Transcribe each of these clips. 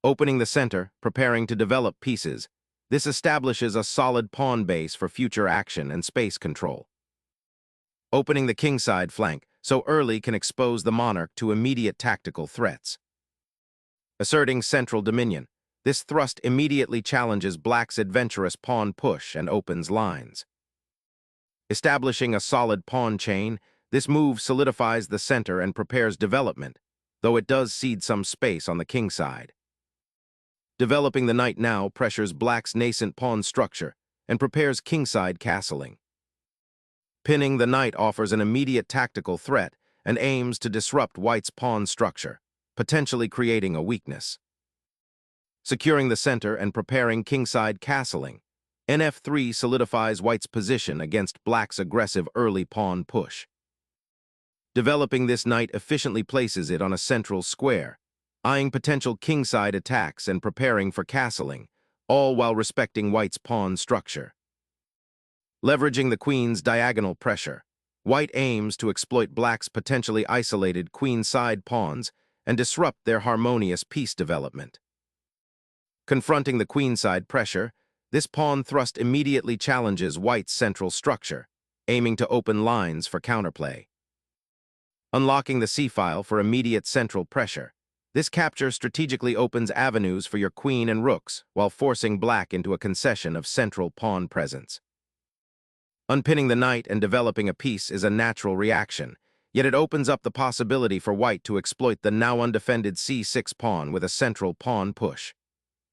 Opening the center, preparing to develop pieces, this establishes a solid pawn base for future action and space control. Opening the kingside flank so early can expose the monarch to immediate tactical threats. Asserting central dominion, this thrust immediately challenges black's adventurous pawn push and opens lines. Establishing a solid pawn chain, this move solidifies the center and prepares development, though it does cede some space on the kingside. Developing the knight now pressures black's nascent pawn structure and prepares kingside castling. Pinning the knight offers an immediate tactical threat and aims to disrupt white's pawn structure, potentially creating a weakness. Securing the center and preparing kingside castling, Nf3 solidifies white's position against black's aggressive early pawn push. Developing this knight efficiently places it on a central square, eyeing potential kingside attacks and preparing for castling, all while respecting white's pawn structure. Leveraging the queen's diagonal pressure, white aims to exploit black's potentially isolated queenside pawns and disrupt their harmonious piece development. Confronting the queenside pressure, this pawn thrust immediately challenges white's central structure, aiming to open lines for counterplay. Unlocking the c-file for immediate central pressure, this capture strategically opens avenues for your queen and rooks while forcing black into a concession of central pawn presence. Unpinning the knight and developing a piece is a natural reaction, yet it opens up the possibility for white to exploit the now undefended c6 pawn with a central pawn push.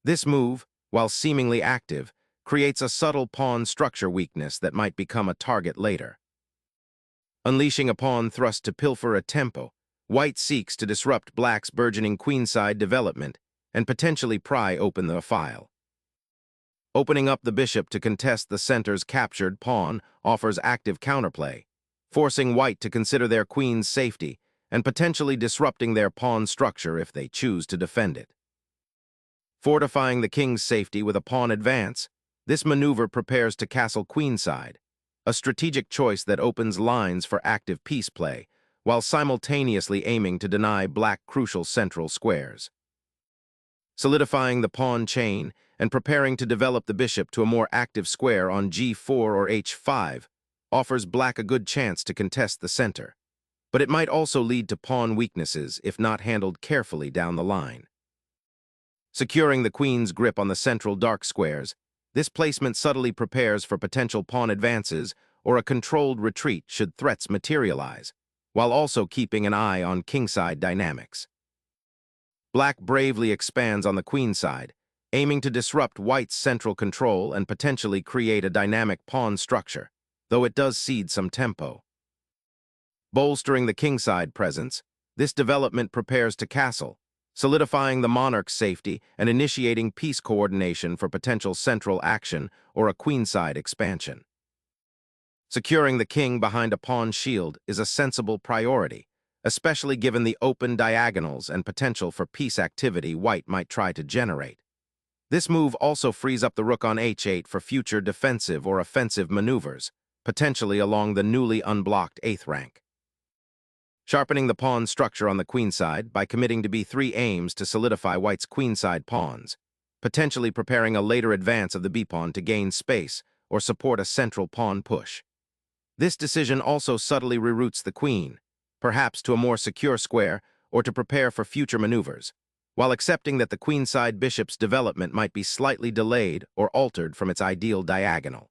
This move, while seemingly active, creates a subtle pawn structure weakness that might become a target later. Unleashing a pawn thrust to pilfer a tempo, white seeks to disrupt black's burgeoning queenside development and potentially pry open the file. Opening up the bishop to contest the center's captured pawn offers active counterplay, forcing white to consider their queen's safety and potentially disrupting their pawn structure if they choose to defend it. Fortifying the king's safety with a pawn advance, this maneuver prepares to castle queenside, a strategic choice that opens lines for active piece play, while simultaneously aiming to deny black crucial central squares. Solidifying the pawn chain and preparing to develop the bishop to a more active square on g4 or h5 offers black a good chance to contest the center, but it might also lead to pawn weaknesses if not handled carefully down the line. Securing the queen's grip on the central dark squares, this placement subtly prepares for potential pawn advances or a controlled retreat should threats materialize, while also keeping an eye on kingside dynamics. Black bravely expands on the queenside, aiming to disrupt white's central control and potentially create a dynamic pawn structure, though it does cede some tempo. Bolstering the kingside presence, this development prepares to castle, solidifying the monarch's safety and initiating piece coordination for potential central action or a queenside expansion. Securing the king behind a pawn shield is a sensible priority, especially given the open diagonals and potential for piece activity white might try to generate. This move also frees up the rook on h8 for future defensive or offensive maneuvers, potentially along the newly unblocked 8th rank. Sharpening the pawn structure on the queenside by committing to b3 aims to solidify white's queenside pawns, potentially preparing a later advance of the b-pawn to gain space or support a central pawn push. This decision also subtly reroutes the queen, perhaps to a more secure square or to prepare for future maneuvers, while accepting that the queenside bishop's development might be slightly delayed or altered from its ideal diagonal.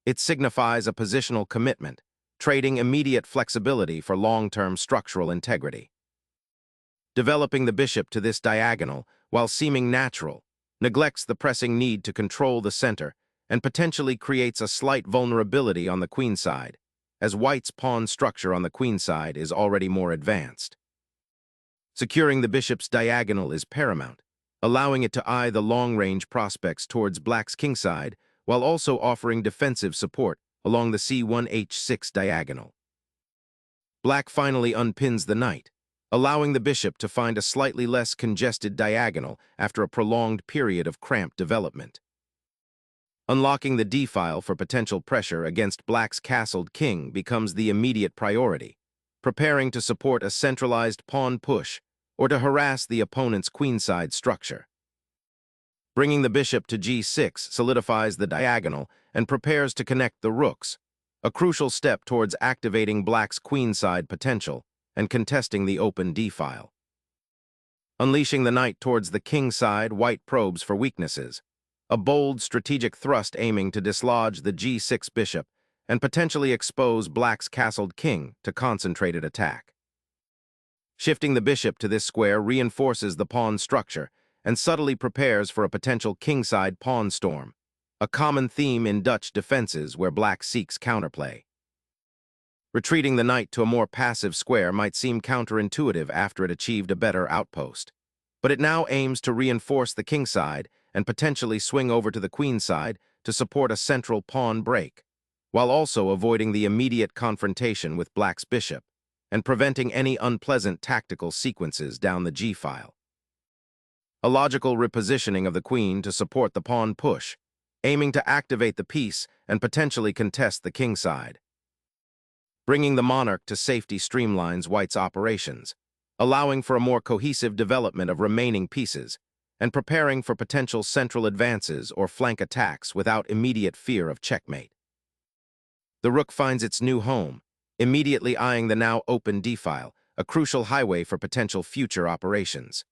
It signifies a positional commitment, trading immediate flexibility for long-term structural integrity. Developing the bishop to this diagonal, while seeming natural, neglects the pressing need to control the center and potentially creates a slight vulnerability on the queenside, as white's pawn structure on the queenside is already more advanced. Securing the bishop's diagonal is paramount, allowing it to eye the long-range prospects towards black's kingside while also offering defensive support along the c1h6 diagonal. Black finally unpins the knight, allowing the bishop to find a slightly less congested diagonal after a prolonged period of cramped development. Unlocking the d-file for potential pressure against black's castled king becomes the immediate priority, preparing to support a centralized pawn push or to harass the opponent's queenside structure. Bringing the bishop to g6 solidifies the diagonal and prepares to connect the rooks, a crucial step towards activating black's queenside potential and contesting the open d-file. Unleashing the knight towards the king side, white probes for weaknesses, a bold strategic thrust aiming to dislodge the g6 bishop and potentially expose black's castled king to concentrated attack. Shifting the bishop to this square reinforces the pawn structure and subtly prepares for a potential kingside pawn storm, a common theme in Dutch defenses where black seeks counterplay. Retreating the knight to a more passive square might seem counterintuitive after it achieved a better outpost, but it now aims to reinforce the kingside and potentially swing over to the queenside to support a central pawn break, while also avoiding the immediate confrontation with black's bishop and preventing any unpleasant tactical sequences down the g-file. A logical repositioning of the queen to support the pawn push, aiming to activate the piece and potentially contest the kingside. Bringing the monarch to safety streamlines white's operations, allowing for a more cohesive development of remaining pieces, and preparing for potential central advances or flank attacks without immediate fear of checkmate. The rook finds its new home, immediately eyeing the now open d-file, a crucial highway for potential future operations.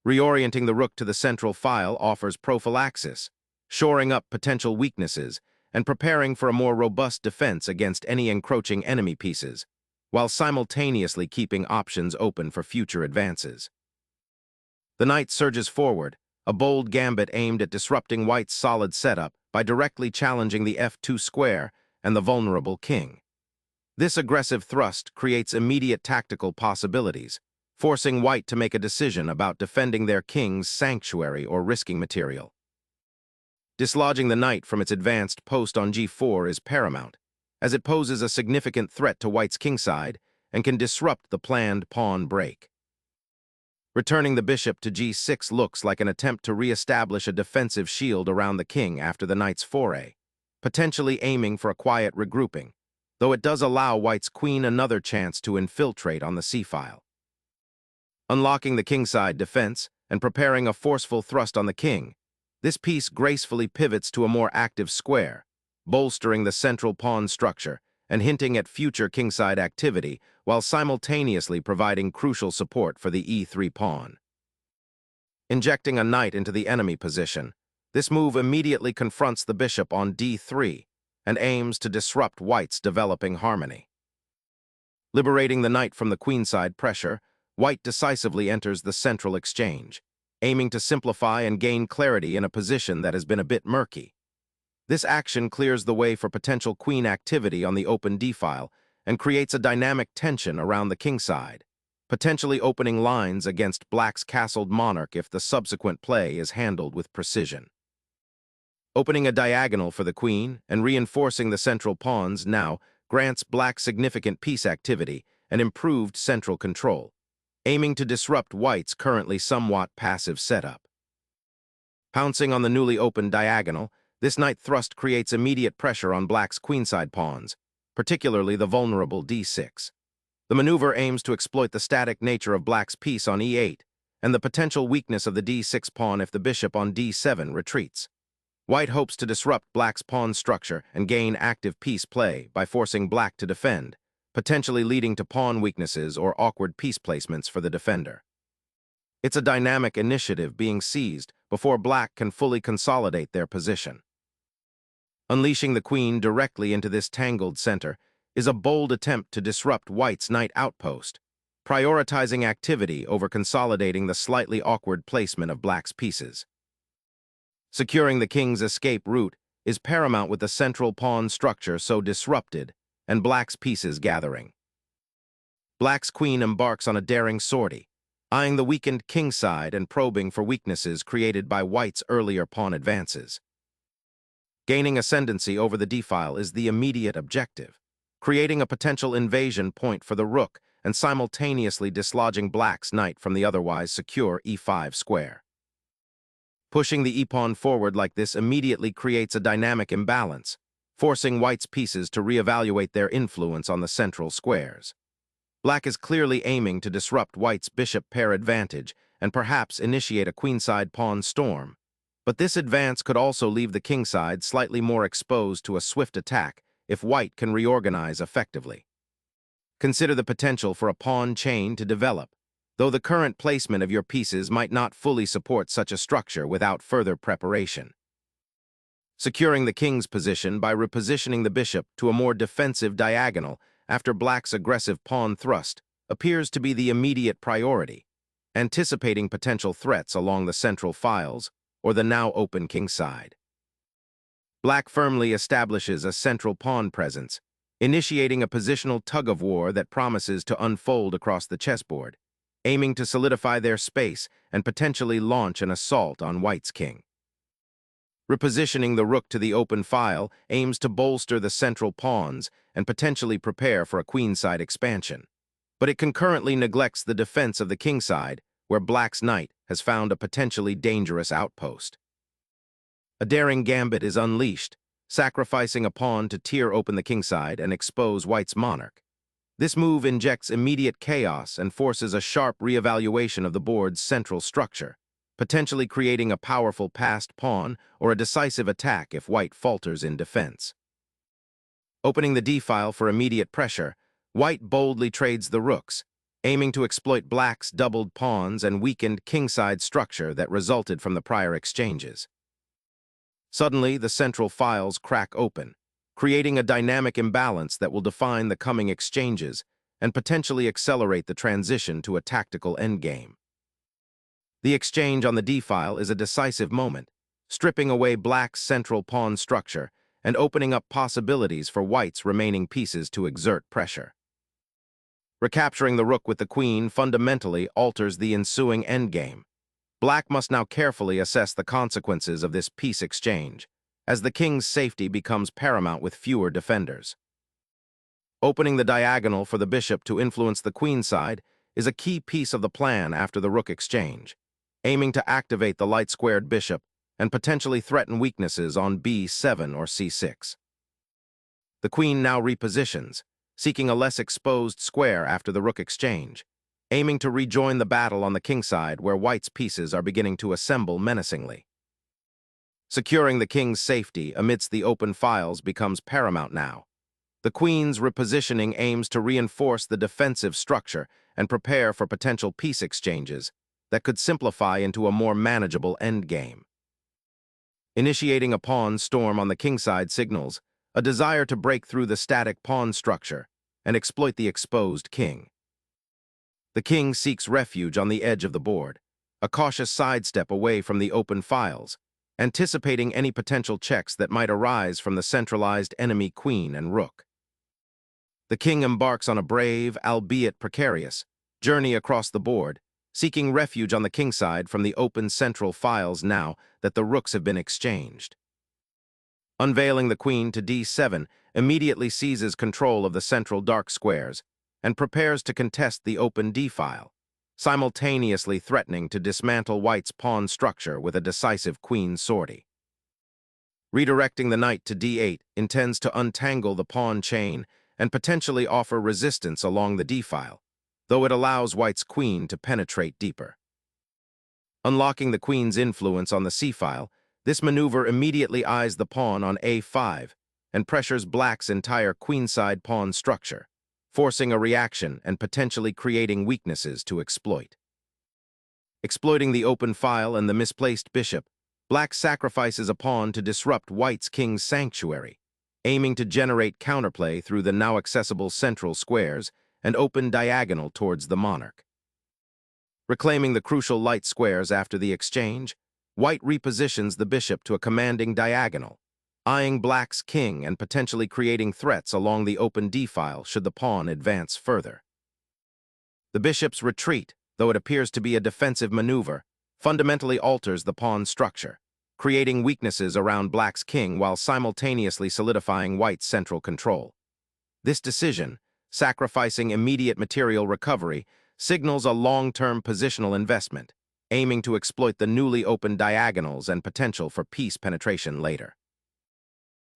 Reorienting the rook to the central file offers prophylaxis, shoring up potential weaknesses and preparing for a more robust defense against any encroaching enemy pieces, while simultaneously keeping options open for future advances. The knight surges forward, a bold gambit aimed at disrupting white's solid setup by directly challenging the f2 square and the vulnerable king. This aggressive thrust creates immediate tactical possibilities, forcing white to make a decision about defending their king's sanctuary or risking material. Dislodging the knight from its advanced post on g4 is paramount, as it poses a significant threat to white's kingside and can disrupt the planned pawn break. Returning the bishop to g6 looks like an attempt to re-establish a defensive shield around the king after the knight's foray, potentially aiming for a quiet regrouping, though it does allow white's queen another chance to infiltrate on the c-file. Unlocking the kingside defense and preparing a forceful thrust on the king, this piece gracefully pivots to a more active square, bolstering the central pawn structure and hinting at future kingside activity while simultaneously providing crucial support for the e3 pawn. Injecting a knight into the enemy position, this move immediately confronts the bishop on d3 and aims to disrupt white's developing harmony. Liberating the knight from the queenside pressure, white decisively enters the central exchange, aiming to simplify and gain clarity in a position that has been a bit murky. This action clears the way for potential queen activity on the open d-file and creates a dynamic tension around the kingside, potentially opening lines against black's castled monarch if the subsequent play is handled with precision. Opening a diagonal for the queen and reinforcing the central pawns now grants black significant piece activity and improved central control, aiming to disrupt white's currently somewhat passive setup. Pouncing on the newly opened diagonal, this knight thrust creates immediate pressure on black's queenside pawns, particularly the vulnerable d6. The maneuver aims to exploit the static nature of black's piece on e8 and the potential weakness of the d6 pawn if the bishop on d7 retreats. White hopes to disrupt black's pawn structure and gain active piece play by forcing black to defend, potentially leading to pawn weaknesses or awkward piece placements for the defender. It's a dynamic initiative being seized before black can fully consolidate their position. Unleashing the queen directly into this tangled center is a bold attempt to disrupt white's knight outpost, prioritizing activity over consolidating the slightly awkward placement of black's pieces. Securing the king's escape route is paramount with the central pawn structure so disrupted and black's pieces gathering. Black's queen embarks on a daring sortie, eyeing the weakened kingside and probing for weaknesses created by white's earlier pawn advances. Gaining ascendancy over the d-file is the immediate objective, creating a potential invasion point for the rook and simultaneously dislodging black's knight from the otherwise secure e5 square. Pushing the e-pawn forward like this immediately creates a dynamic imbalance, forcing white's pieces to reevaluate their influence on the central squares. Black is clearly aiming to disrupt white's bishop pair advantage and perhaps initiate a queenside pawn storm. But this advance could also leave the kingside slightly more exposed to a swift attack if white can reorganize effectively. Consider the potential for a pawn chain to develop, though the current placement of your pieces might not fully support such a structure without further preparation. Securing the king's position by repositioning the bishop to a more defensive diagonal after black's aggressive pawn thrust appears to be the immediate priority, anticipating potential threats along the central files or the now open kingside. Black firmly establishes a central pawn presence, initiating a positional tug-of-war that promises to unfold across the chessboard, aiming to solidify their space and potentially launch an assault on white's king. Repositioning the rook to the open file aims to bolster the central pawns and potentially prepare for a queenside expansion, but it concurrently neglects the defense of the kingside, where black's knight has found a potentially dangerous outpost. A daring gambit is unleashed, sacrificing a pawn to tear open the kingside and expose white's monarch. This move injects immediate chaos and forces a sharp reevaluation of the board's central structure, potentially creating a powerful passed pawn or a decisive attack if white falters in defense. Opening the d-file for immediate pressure, white boldly trades the rooks, aiming to exploit black's doubled pawns and weakened kingside structure that resulted from the prior exchanges. Suddenly, the central files crack open, creating a dynamic imbalance that will define the coming exchanges and potentially accelerate the transition to a tactical endgame. The exchange on the d-file is a decisive moment, stripping away black's central pawn structure and opening up possibilities for white's remaining pieces to exert pressure. Recapturing the rook with the queen fundamentally alters the ensuing endgame. Black must now carefully assess the consequences of this piece exchange, as the king's safety becomes paramount with fewer defenders. Opening the diagonal for the bishop to influence the queenside is a key piece of the plan after the rook exchange, aiming to activate the light-squared bishop and potentially threaten weaknesses on b7 or c6. The queen now repositions, seeking a less exposed square after the rook exchange, aiming to rejoin the battle on the kingside where white's pieces are beginning to assemble menacingly. Securing the king's safety amidst the open files becomes paramount now. The queen's repositioning aims to reinforce the defensive structure and prepare for potential piece exchanges that could simplify into a more manageable endgame. Initiating a pawn storm on the kingside signals a desire to break through the static pawn structure and exploit the exposed king. The king seeks refuge on the edge of the board, a cautious sidestep away from the open files, anticipating any potential checks that might arise from the centralized enemy queen and rook. The king embarks on a brave, albeit precarious, journey across the board, seeking refuge on the kingside from the open central files now that the rooks have been exchanged. Unveiling the queen to d7 immediately seizes control of the central dark squares and prepares to contest the open d-file, simultaneously threatening to dismantle white's pawn structure with a decisive queen sortie. Redirecting the knight to d8 intends to untangle the pawn chain and potentially offer resistance along the d-file, though it allows white's queen to penetrate deeper. Unlocking the queen's influence on the c-file, this maneuver immediately eyes the pawn on a5 and pressures black's entire queenside pawn structure, forcing a reaction and potentially creating weaknesses to exploit. Exploiting the open file and the misplaced bishop, black sacrifices a pawn to disrupt white's king's sanctuary, aiming to generate counterplay through the now accessible central squares and open diagonal towards the monarch. Reclaiming the crucial light squares after the exchange, white repositions the bishop to a commanding diagonal, eyeing black's king and potentially creating threats along the open d-file should the pawn advance further. The bishop's retreat, though it appears to be a defensive maneuver, fundamentally alters the pawn structure, creating weaknesses around black's king while simultaneously solidifying white's central control. This decision, sacrificing immediate material recovery, signals a long-term positional investment, aiming to exploit the newly opened diagonals and potential for piece penetration later.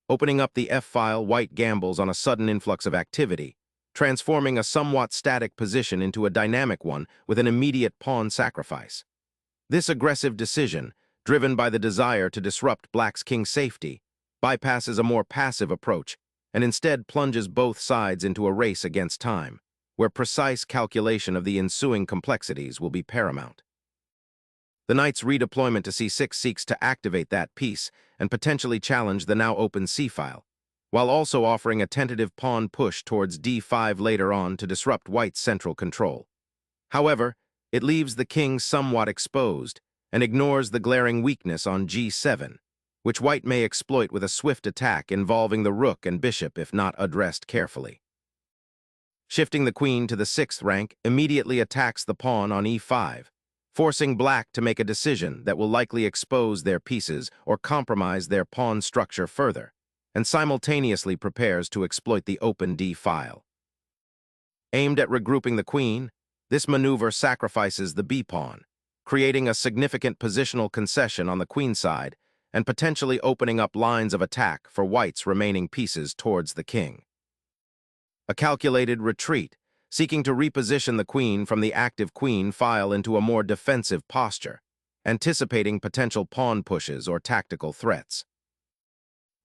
Opening up the f-file, white gambles on a sudden influx of activity, transforming a somewhat static position into a dynamic one with an immediate pawn sacrifice. This aggressive decision, driven by the desire to disrupt Black's king's safety, bypasses a more passive approach and instead plunges both sides into a race against time, where precise calculation of the ensuing complexities will be paramount. The knight's redeployment to c6 seeks to activate that piece and potentially challenge the now open c-file, while also offering a tentative pawn push towards d5 later on to disrupt White's central control. However, it leaves the king somewhat exposed and ignores the glaring weakness on g7, which White may exploit with a swift attack involving the rook and bishop if not addressed carefully. Shifting the queen to the 6th rank immediately attacks the pawn on e5, forcing Black to make a decision that will likely expose their pieces or compromise their pawn structure further, and simultaneously prepares to exploit the open d-file. Aimed at regrouping the queen, this maneuver sacrifices the b-pawn, creating a significant positional concession on the queen side and potentially opening up lines of attack for White's remaining pieces towards the king. A calculated retreat, seeking to reposition the queen from the active queen file into a more defensive posture, anticipating potential pawn pushes or tactical threats.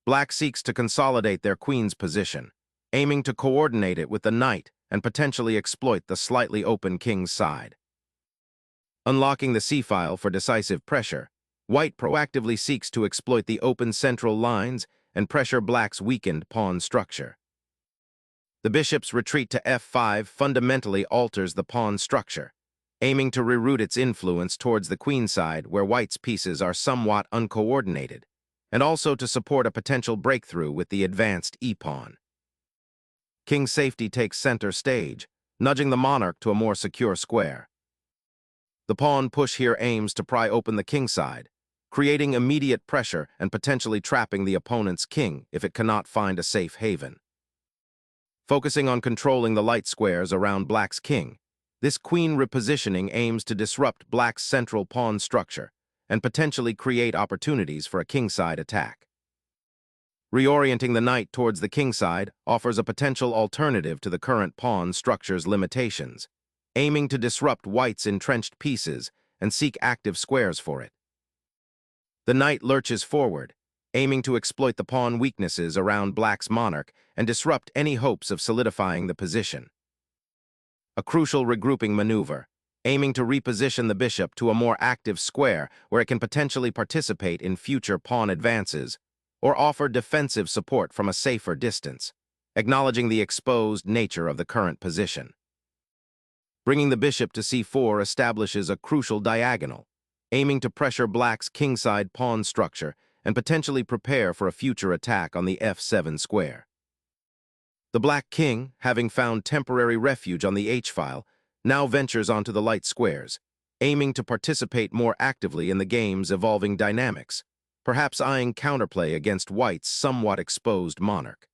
Black seeks to consolidate their queen's position, aiming to coordinate it with the knight and potentially exploit the slightly open king's side. Unlocking the c-file for decisive pressure, White proactively seeks to exploit the open central lines and pressure Black's weakened pawn structure. The bishop's retreat to f5 fundamentally alters the pawn structure, aiming to reroute its influence towards the queen side where White's pieces are somewhat uncoordinated, and also to support a potential breakthrough with the advanced e-pawn. King safety takes center stage, nudging the monarch to a more secure square. The pawn push here aims to pry open the king side, creating immediate pressure and potentially trapping the opponent's king if it cannot find a safe haven. Focusing on controlling the light squares around Black's king, this queen repositioning aims to disrupt Black's central pawn structure and potentially create opportunities for a kingside attack. Reorienting the knight towards the kingside offers a potential alternative to the current pawn structure's limitations, aiming to disrupt White's entrenched pieces and seek active squares for it. The knight lurches forward, aiming to exploit the pawn weaknesses around Black's monarch and disrupt any hopes of solidifying the position. A crucial regrouping maneuver, aiming to reposition the bishop to a more active square where it can potentially participate in future pawn advances or offer defensive support from a safer distance, acknowledging the exposed nature of the current position. Bringing the bishop to c4 establishes a crucial diagonal, aiming to pressure Black's kingside pawn structure and potentially prepare for a future attack on the f7 square. The Black king, having found temporary refuge on the h-file, now ventures onto the light squares, aiming to participate more actively in the game's evolving dynamics, perhaps eyeing counterplay against White's somewhat exposed monarch.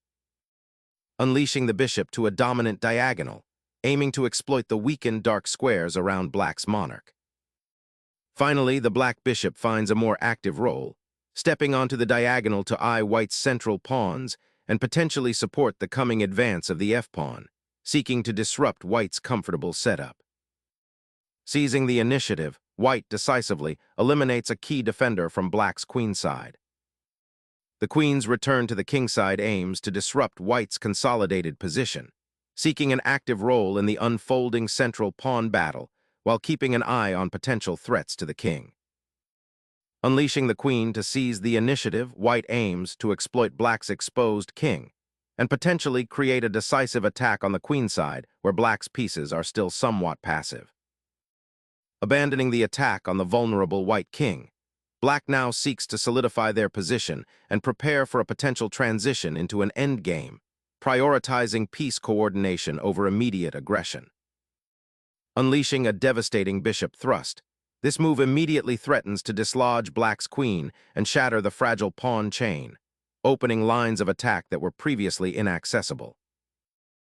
Unleashing the bishop to a dominant diagonal, aiming to exploit the weakened dark squares around Black's monarch. Finally, the Black bishop finds a more active role, stepping onto the diagonal to eye White's central pawns and potentially support the coming advance of the f-pawn, seeking to disrupt White's comfortable setup. Seizing the initiative, White decisively eliminates a key defender from Black's queenside. The queen's return to the kingside aims to disrupt White's consolidated position, seeking an active role in the unfolding central pawn battle while keeping an eye on potential threats to the king. Unleashing the queen to seize the initiative, White aims to exploit Black's exposed king and potentially create a decisive attack on the queenside where Black's pieces are still somewhat passive. Abandoning the attack on the vulnerable White king, Black now seeks to solidify their position and prepare for a potential transition into an endgame, prioritizing piece coordination over immediate aggression. Unleashing a devastating bishop thrust, this move immediately threatens to dislodge Black's queen and shatter the fragile pawn chain, opening lines of attack that were previously inaccessible.